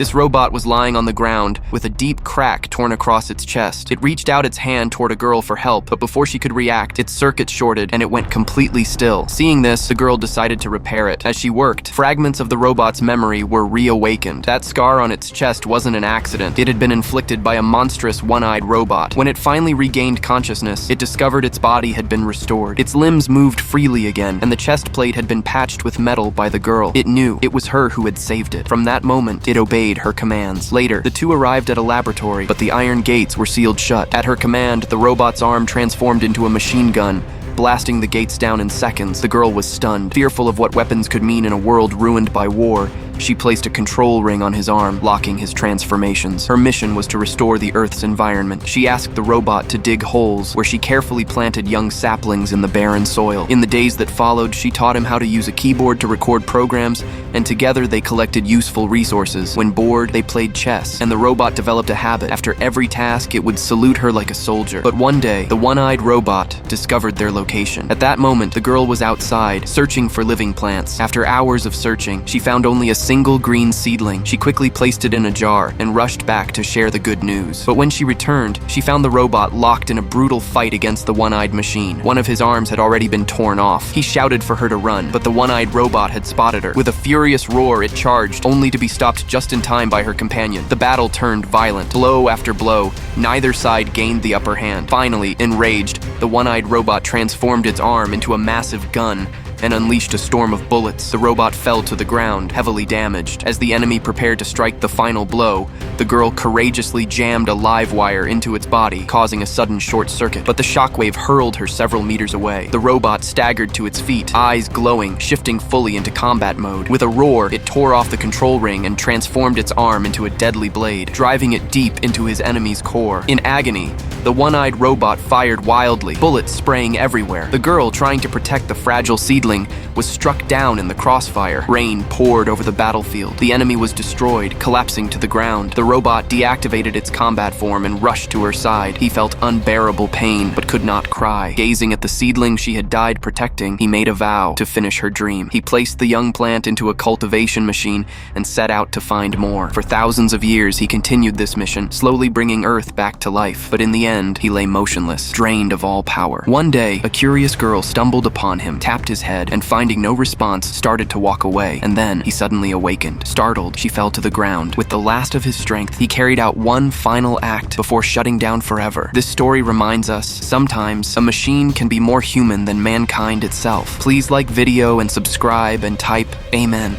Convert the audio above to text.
This robot was lying on the ground with a deep crack torn across its chest. It reached out its hand toward a girl for help, but before she could react, its circuit shorted and it went completely still. Seeing this, the girl decided to repair it. As she worked, fragments of the robot's memory were reawakened. That scar on its chest wasn't an accident. It had been inflicted by a monstrous one-eyed robot. When it finally regained consciousness, it discovered its body had been restored. Its limbs moved freely again, and the chest plate had been patched with metal by the girl. It knew it was her who had saved it. From that moment, it obeyed her commands. Later, the two arrived at a laboratory, but the iron gates were sealed shut. At her command, the robot's arm transformed into a machine gun, blasting the gates down in seconds. The girl was stunned. Fearful of what weapons could mean in a world ruined by war, she placed a control ring on his arm, locking his transformations. Her mission was to restore the Earth's environment. She asked the robot to dig holes, where she carefully planted young saplings in the barren soil. In the days that followed, she taught him how to use a keyboard to record programs, and together they collected useful resources. When bored, they played chess, and the robot developed a habit. After every task, it would salute her like a soldier. But one day, the one-eyed robot discovered their location. At that moment, the girl was outside, searching for living plants. After hours of searching, she found only a single green seedling. She quickly placed it in a jar and rushed back to share the good news. But when she returned, she found the robot locked in a brutal fight against the one-eyed machine. One of his arms had already been torn off. He shouted for her to run, but the one-eyed robot had spotted her. With a furious roar, it charged, only to be stopped just in time by her companion. The battle turned violent. Blow after blow, neither side gained the upper hand. Finally, enraged, the one-eyed robot transformed its arm into a massive gun and unleashed a storm of bullets. The robot fell to the ground, heavily damaged. As the enemy prepared to strike the final blow, the girl courageously jammed a live wire into its body, causing a sudden short circuit. But the shockwave hurled her several meters away. The robot staggered to its feet, eyes glowing, shifting fully into combat mode. With a roar, it tore off the control ring and transformed its arm into a deadly blade, driving it deep into his enemy's core. In agony, the one-eyed robot fired wildly, bullets spraying everywhere. The girl, trying to protect the fragile seedling, was struck down in the crossfire. Rain poured over the battlefield. The enemy was destroyed, collapsing to the ground. The robot deactivated its combat form and rushed to her side. He felt unbearable pain, but could not cry. Gazing at the seedling she had died protecting, he made a vow to finish her dream. He placed the young plant into a cultivation machine and set out to find more. For thousands of years, he continued this mission, slowly bringing Earth back to life. But in the end, he lay motionless, drained of all power. One day, a curious girl stumbled upon him, tapped his head, and finding no response, started to walk away. And then, he suddenly awakened. Startled, she fell to the ground. With the last of his strength, he carried out one final act before shutting down forever. This story reminds us, sometimes, a machine can be more human than mankind itself. Please like video and subscribe and type Amen.